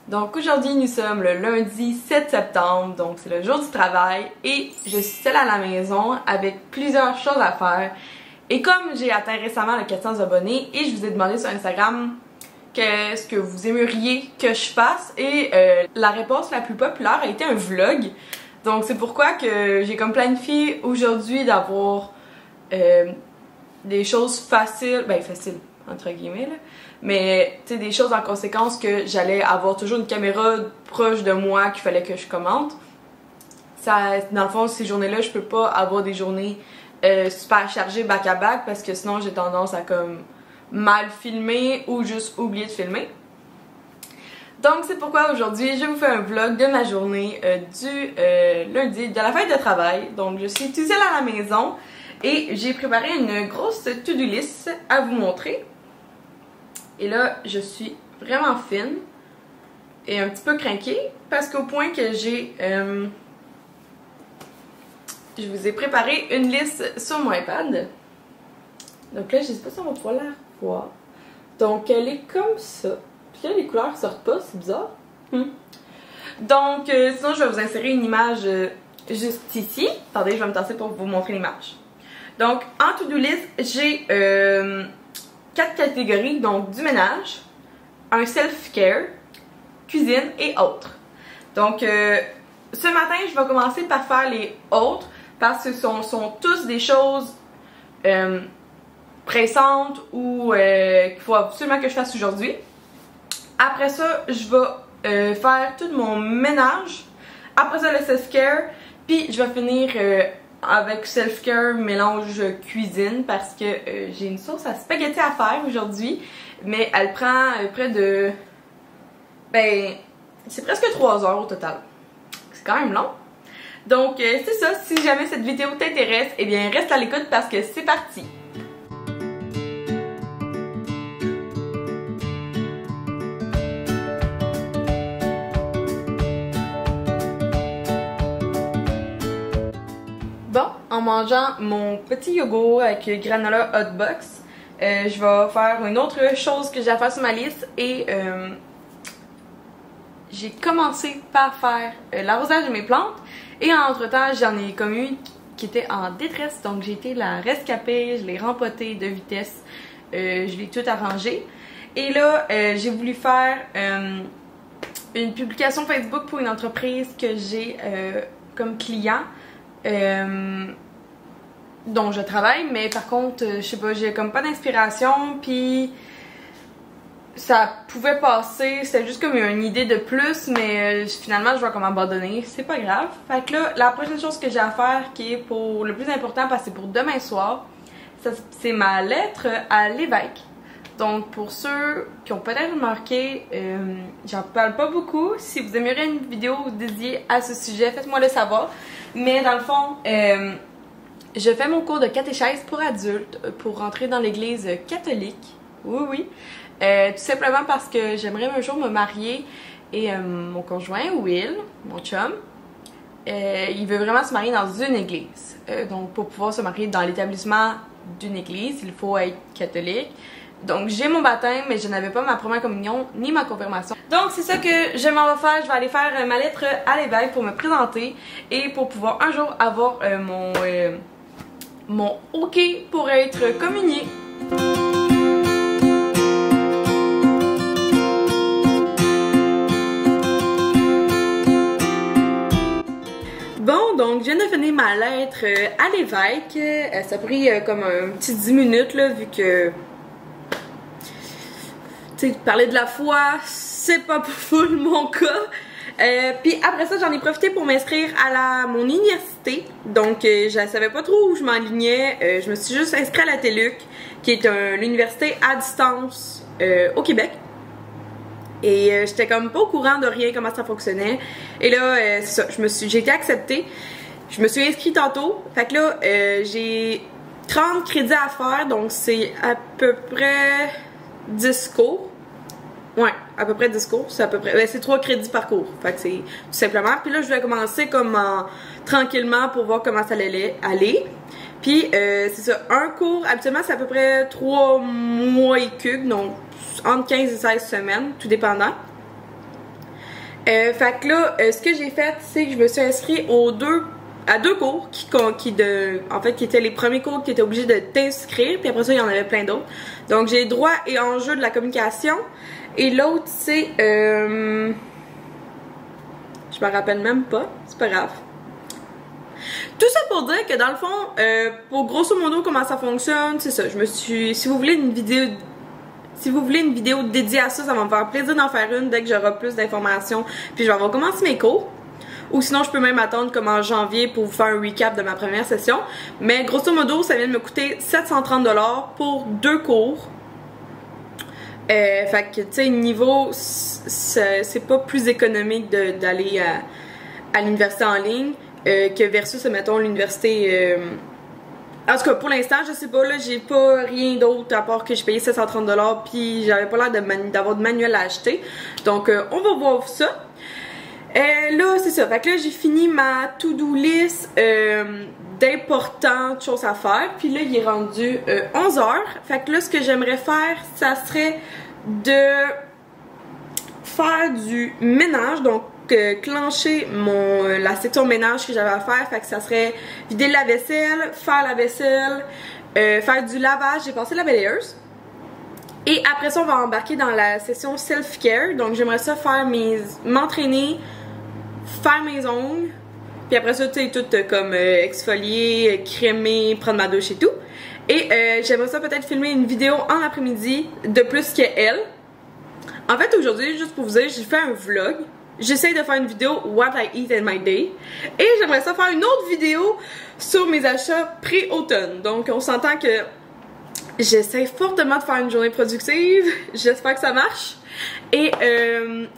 Donc aujourd'hui nous sommes le lundi 7 septembre, donc c'est le jour du travail et je suis seule à la maison avec plusieurs choses à faire. Et comme j'ai atteint récemment les 400 abonnés et je vous ai demandé sur Instagram qu'est-ce que vous aimeriez que je fasse et la réponse la plus populaire a été un vlog. Donc c'est pourquoi que j'ai comme planifié aujourd'hui d'avoir des choses faciles, faciles entre guillemets là. Mais tu sais, des choses en conséquence que j'allais avoir toujours une caméra proche de moi qu'il fallait que je commente. Ça, dans le fond, ces journées-là, je peux pas avoir des journées super chargées back à back parce que sinon j'ai tendance à comme mal filmer ou juste oublier de filmer. Donc c'est pourquoi aujourd'hui je vous fais un vlog de ma journée du lundi, de la fête de travail. Donc je suis toute seule à la maison et j'ai préparé une grosse to-do list à vous montrer. Et là, je suis vraiment fine et un petit peu craquée parce qu'au point que j'ai... je vous ai préparé une liste sur mon iPad. Donc là, je sais pas si on va pouvoir la revoir. Donc, elle est comme ça. Puis là, les couleurs sortent pas, c'est bizarre. Donc, sinon, je vais vous insérer une image juste ici. Attendez, je vais me tasser pour vous montrer l'image. Donc, en to-do list, j'ai... 4 catégories, donc du ménage, un self-care, cuisine et autres. Donc, ce matin, je vais commencer par faire les autres parce que ce sont tous des choses pressantes ou qu'il faut absolument que je fasse aujourd'hui. Après ça, je vais faire tout mon ménage. Après ça, le self-care. Puis, je vais finir avec self-care mélange cuisine parce que j'ai une sauce à spaghetti à faire aujourd'hui, mais elle prend près de... c'est presque 3 heures au total. C'est quand même long. Donc c'est ça, si jamais cette vidéo t'intéresse, eh bien reste à l'écoute parce que c'est parti! Bon, en mangeant mon petit yogourt avec granola hotbox, je vais faire une autre chose que j'ai à faire sur ma liste et j'ai commencé par faire l'arrosage de mes plantes et entre temps j'en ai comme une qui était en détresse, donc j'ai été la rescaper, je l'ai rempotée de vitesse, je l'ai tout arrangé et là j'ai voulu faire une publication Facebook pour une entreprise que j'ai comme client. Dont je travaille, mais par contre je sais pas, j'ai comme pas d'inspiration puis ça pouvait passer, c'était juste comme une idée de plus mais finalement je vais comme abandonner, c'est pas grave. Fait que là, la prochaine chose que j'ai à faire qui est pour le plus important parce que c'est pour demain soir, c'est ma lettre à l'évêque. Donc pour ceux qui ont peut-être remarqué, j'en parle pas beaucoup. Si vous aimeriez une vidéo dédiée à ce sujet, faites-moi le savoir. Mais dans le fond, je fais mon cours de catéchèse pour adultes pour rentrer dans l'église catholique. Oui. Tout simplement parce que j'aimerais un jour me marier et mon conjoint, Will, mon chum, il veut vraiment se marier dans une église. Donc pour pouvoir se marier dans l'établissement d'une église, il faut être catholique. Donc j'ai mon baptême mais je n'avais pas ma première communion ni ma confirmation. Donc c'est ça que je m'en vais faire, je vais aller faire ma lettre à l'évêque pour me présenter et pour pouvoir un jour avoir mon OK pour être communié. Bon, donc je viens de finir ma lettre à l'évêque. Ça a pris comme un petit 10 minutes là vu que... Tu sais, parler de la foi, c'est pas full mon cas. Puis après ça, j'en ai profité pour m'inscrire à mon université. Donc, je savais pas trop où je m'enlignais. Je me suis juste inscrite à la TELUC, qui est l'université à distance au Québec. Et j'étais comme pas au courant de rien, comment ça fonctionnait. Et là, c'est ça, j'ai été acceptée. Je me suis inscrite tantôt. Fait que là, j'ai 30 crédits à faire, donc c'est à peu près 10 cours. Ouais, à peu près 10 cours, c'est à peu près, c'est 3 crédits par cours, fait que c'est tout simplement. Puis là, je vais commencer comme tranquillement pour voir comment ça allait aller. Puis c'est ça, un cours, habituellement c'est à peu près 3 mois et quelques, donc entre 15 et 16 semaines, tout dépendant. Fait que là, ce que j'ai fait, c'est que je me suis inscrite à deux cours en fait, qui étaient les premiers cours qui étaient obligés de t'inscrire, puis après ça, il y en avait plein d'autres. Donc, j'ai droit et enjeu de la communication. Et l'autre, c'est... je me rappelle même pas, c'est pas grave. Tout ça pour dire que dans le fond, pour grosso modo comment ça fonctionne, c'est ça. Si vous voulez une vidéo dédiée à ça, ça va me faire plaisir d'en faire une dès que j'aurai plus d'informations. Puis je vais recommencer mes cours. Ou sinon, je peux même attendre comme en janvier pour vous faire un recap de ma première session. Mais grosso modo, ça vient de me coûter 730$ pour 2 cours. Fait que, tu sais, niveau, c'est pas plus économique d'aller à l'université en ligne que versus, mettons, l'université... En tout cas, pour l'instant, je sais pas, là, j'ai pas rien d'autre à part que je payais 730$ puis j'avais pas l'air d'avoir de manuel à acheter. Donc, on va voir ça. Là, c'est ça. Fait que là, j'ai fini ma to-do list d'importantes choses à faire. Puis là, il est rendu 11h. Fait que là, ce que j'aimerais faire, ça serait de faire du ménage. Donc, clencher la section ménage que j'avais à faire. Fait que ça serait vider la vaisselle, faire la vaisselle, faire du lavage. J'ai passé la balayeuse. Et après ça, on va embarquer dans la session self-care. Donc, j'aimerais ça faire m'entraîner, faire mes ongles. Puis après ça, tu sais, tout comme exfolier, crémer, prendre ma douche et tout. Et j'aimerais ça peut-être filmer une vidéo en après-midi de plus qu'elle. En fait, aujourd'hui, juste pour vous dire, j'ai fait un vlog. J'essaie de faire une vidéo What I Eat in My Day. Et j'aimerais ça faire une autre vidéo sur mes achats pré-automne. Donc, on s'entend que j'essaie fortement de faire une journée productive. J'espère que ça marche. Et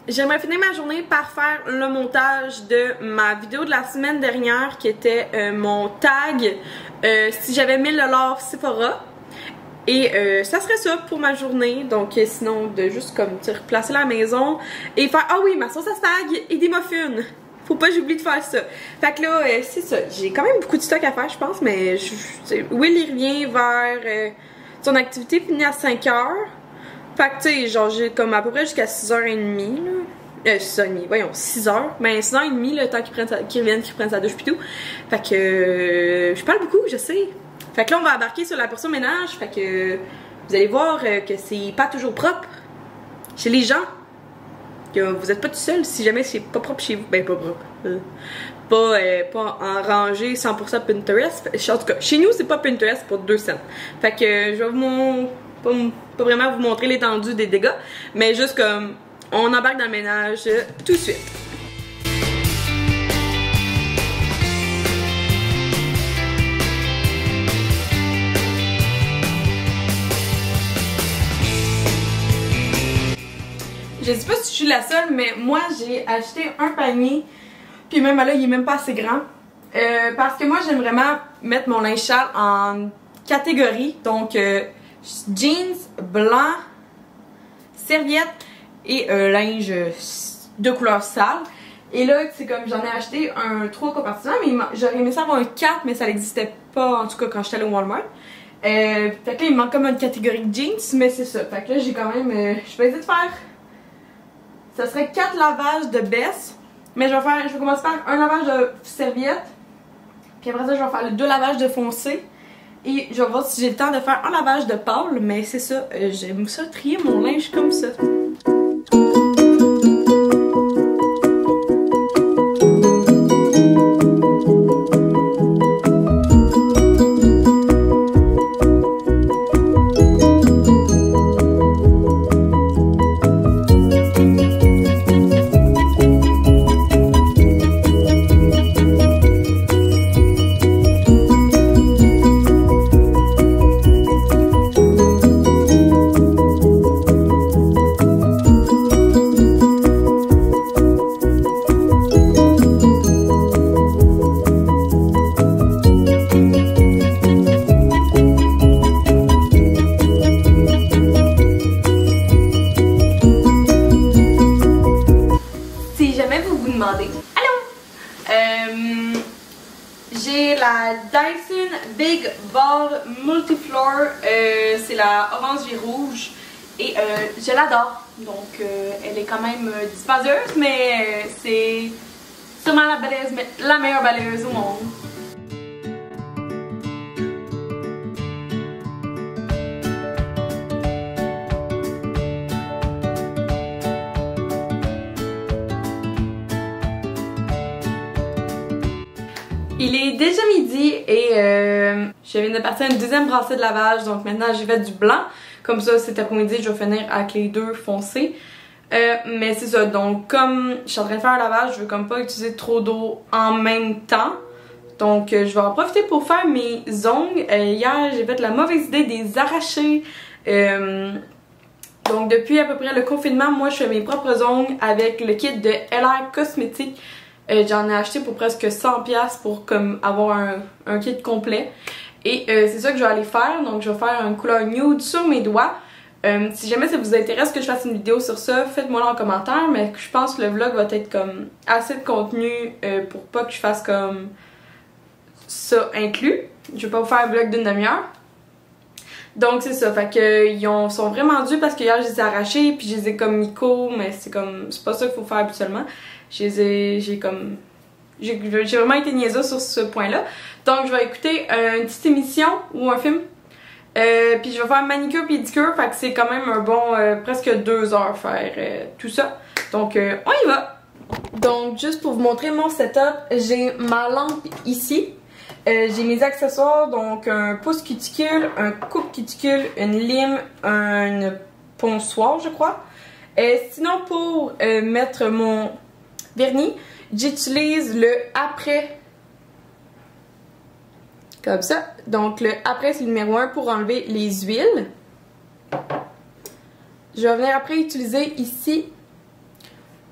j'aimerais finir ma journée par faire le montage de ma vidéo de la semaine dernière qui était mon tag si j'avais 1000$ Sephora. Et ça serait ça pour ma journée. Donc sinon de juste comme replacer la maison et faire ah oui ma sauce à spag et des muffins. Faut pas que j'oublie de faire ça. Fait que là c'est ça. J'ai quand même beaucoup de stock à faire je pense. Mais Will il revient vers son activité finit à 5h. Fait que tu sais genre j'ai comme à peu près jusqu'à 6h30 là. 6h30, voyons, 6h. Mais 6h30 le temps qu'il revienne, qu'il prenne sa douche pis tout. Fait que je parle beaucoup, je sais. Fait que là on va embarquer sur la portion ménage. Fait que vous allez voir que c'est pas toujours propre chez les gens. Que vous êtes pas tout seul si jamais c'est pas propre chez vous. Ben pas propre. Pas en rangée 100% Pinterest. En tout cas, chez nous c'est pas Pinterest pour 2 cents. Fait que je vais pas vraiment vous montrer l'étendue des dégâts. Mais juste comme on embarque dans le ménage tout de suite. Je sais pas si je suis la seule, mais moi j'ai acheté un panier, puis même là il est même pas assez grand, parce que moi j'aime vraiment mettre mon linge sale en catégorie, donc jeans, blanc, serviette et linge de couleur sale. Et là c'est comme j'en ai acheté un 3 compartiments, mais j'aurais aimé ça avoir un 4, mais ça n'existait pas en tout cas quand j'étais allée au Walmart. Fait que là il me manque comme une catégorie de jeans, mais c'est ça. Fait que là j'ai quand même, je vais essayer de faire... Ça serait 4 lavages de baisse. Mais je vais commencer par un lavage de serviette. Puis après ça, je vais faire le 2 lavages de foncé. Et je vais voir si j'ai le temps de faire un lavage de pâle. Mais c'est ça, j'aime ça trier mon linge comme ça. J'ai la Dyson Big Ball Multifloor, c'est la orange et rouge et je l'adore. Donc elle est quand même dispendieuse, mais c'est sûrement la meilleure balayeuse au monde. Il est déjà midi et je viens de partir à une deuxième brassée de lavage, donc maintenant j'ai fait du blanc. Comme ça, cet après-midi, je vais finir avec les deux foncés. Mais c'est ça, donc comme je suis en train de faire un lavage, je veux comme pas utiliser trop d'eau en même temps. Donc je vais en profiter pour faire mes ongles. Hier, j'ai fait la mauvaise idée de les arracher. Donc depuis à peu près le confinement, moi je fais mes propres ongles avec le kit de LR Cosmétiques. J'en ai acheté pour presque 100$ pour comme avoir un kit complet. Et c'est ça que je vais aller faire. Donc je vais faire une couleur nude sur mes doigts. Si jamais ça vous intéresse que je fasse une vidéo sur ça, faites-moi en commentaire. Mais je pense que le vlog va être comme assez de contenu pour pas que je fasse comme ça inclus. Je vais pas vous faire un vlog d'une demi-heure. Donc c'est ça, fait que ils sont vraiment durs parce que hier je les ai arrachés puis je les ai comme mis courts, mais c'est pas ça qu'il faut faire habituellement. J'ai vraiment été niaiseuse sur ce point-là. Donc je vais écouter une petite émission ou un film. Puis je vais faire manicure pédicure, fait que c'est quand même un bon presque 2 heures faire tout ça. Donc on y va! Donc juste pour vous montrer mon setup, j'ai ma lampe ici. J'ai mes accessoires, donc un pouce cuticule, un coupe cuticule, une lime, un ponçoir je crois. Sinon pour mettre mon vernis, j'utilise le après. Comme ça. Donc le après c'est le numéro 1 pour enlever les huiles. Je vais venir après utiliser ici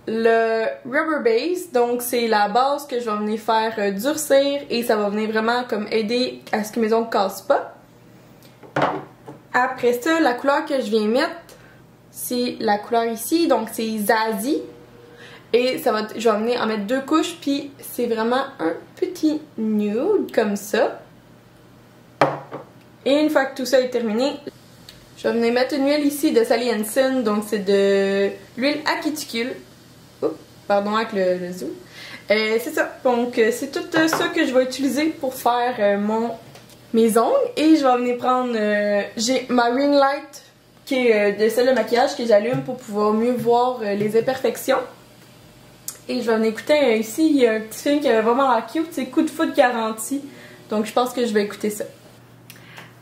le Rubber Base. Donc c'est la base que je vais venir faire durcir et ça va venir vraiment comme aider à ce que mes ongles cassent pas. Après ça, la couleur que je viens mettre, c'est la couleur ici. Donc c'est Zazie. Et je vais venir en mettre 2 couches, puis c'est vraiment un petit nude comme ça. Et une fois que tout ça est terminé, je vais venir mettre une huile ici de Sally Hansen, donc c'est de l'huile à cuticule. Oups, pardon avec le zoom. C'est ça, donc c'est tout ça que je vais utiliser pour faire mes ongles. Et je vais venir prendre, j'ai ma ring light qui est de celle de maquillage que j'allume pour pouvoir mieux voir les imperfections. Et je vais venir écouter ici, il y a un petit film qui avait vraiment l'air cute, c'est Coup de foudre garanti. Donc je pense que je vais écouter ça.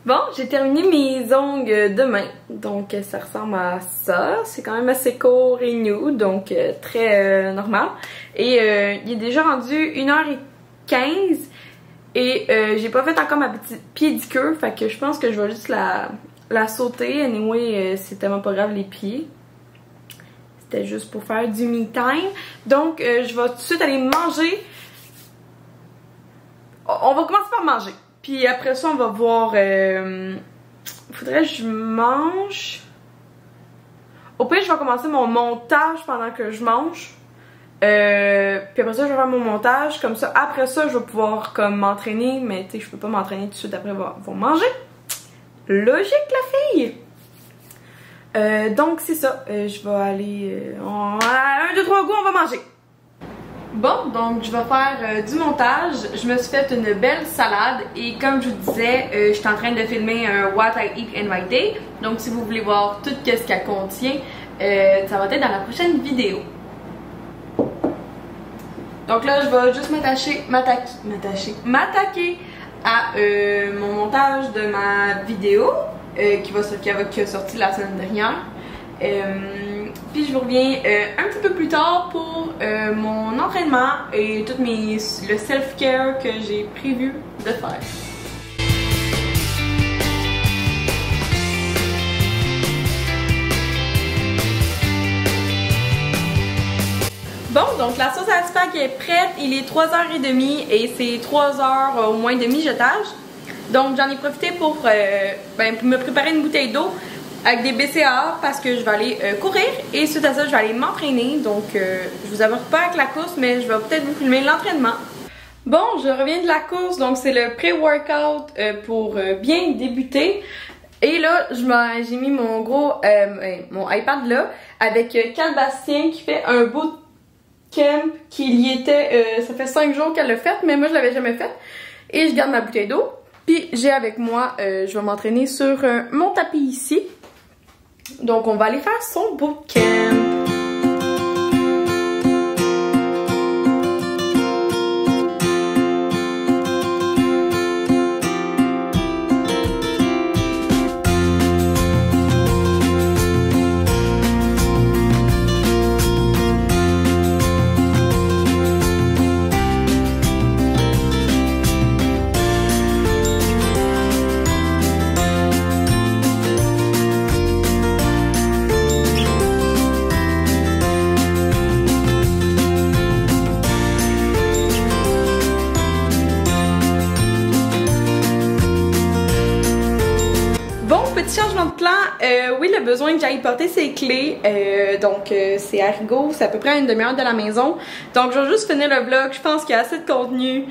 Bon, j'ai terminé mes ongles de main. Donc ça ressemble à ça. C'est quand même assez court et nude, donc très normal. Et il est déjà rendu 1h15. Et j'ai pas fait encore ma petite pédicure, fait que je pense que je vais juste la sauter. Anyway, c'est tellement pas grave les pieds. C'était juste pour faire du me time. Donc, je vais tout de suite aller manger. On va commencer par manger. Puis après ça, on va voir... faudrait que je mange. Au pire, je vais commencer mon montage pendant que je mange. Puis après ça, je vais faire mon montage. Comme ça, après ça, je vais pouvoir comme m'entraîner. Mais tu sais, je peux pas m'entraîner tout de suite après pour manger. Logique, la fille! Donc c'est ça, je vais aller... 1, 2, 3, go, on va manger! Bon, donc je vais faire du montage. Je me suis fait une belle salade et comme je vous disais, je suis en train de filmer un What I Eat in My Day. Donc si vous voulez voir tout ce qu'elle contient, ça va être dans la prochaine vidéo. Donc là, je vais juste m'attaquer à mon montage de ma vidéo. Qui a sorti la semaine dernière. Puis je vous reviens un petit peu plus tard pour mon entraînement et tout le self-care que j'ai prévu de faire. Bon, donc la sauce à spag est prête, il est 3h30 et c'est 3h au moins de mijotage. Donc j'en ai profité pour me préparer une bouteille d'eau avec des BCAA parce que je vais aller courir et suite à ça je vais aller m'entraîner. Donc je vous aborde pas avec la course mais je vais peut-être vous filmer l'entraînement. Bon, je reviens de la course, donc c'est le pré-workout pour bien débuter. Et là, j'ai mis mon gros mon iPad là avec Cal Bastien qui fait un bootcamp qui y était. Ça fait 5 jours qu'elle l'a fait, mais moi je l'avais jamais fait. Et je garde ma bouteille d'eau. Puis j'ai avec moi, je vais m'entraîner sur mon tapis ici. Donc on va aller faire son bootcamp. Petit changement de plan, oui, le besoin que j'aille porter ses clés, donc c'est à Rigaud, c'est à peu près à une demi-heure de la maison. Donc je vais juste finir le vlog, je pense qu'il y a assez de contenu.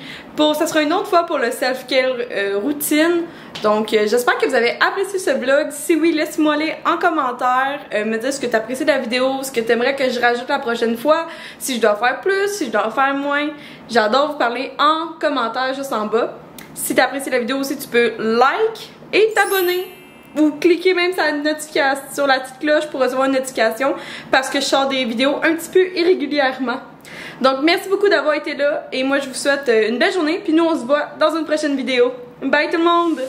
Ça sera une autre fois pour le self-care routine. Donc j'espère que vous avez apprécié ce vlog. Si oui, laisse-moi les en commentaire, me dire ce que tu as apprécié de la vidéo, ce que tu aimerais que je rajoute la prochaine fois, si je dois faire plus, si je dois faire moins. J'adore vous parler en commentaire juste en bas. Si tu as apprécié la vidéo aussi, tu peux like et t'abonner. Ou cliquez même sur la petite cloche pour recevoir une notification parce que je sors des vidéos un petit peu irrégulièrement. Donc merci beaucoup d'avoir été là et moi je vous souhaite une belle journée puis nous on se voit dans une prochaine vidéo. Bye tout le monde!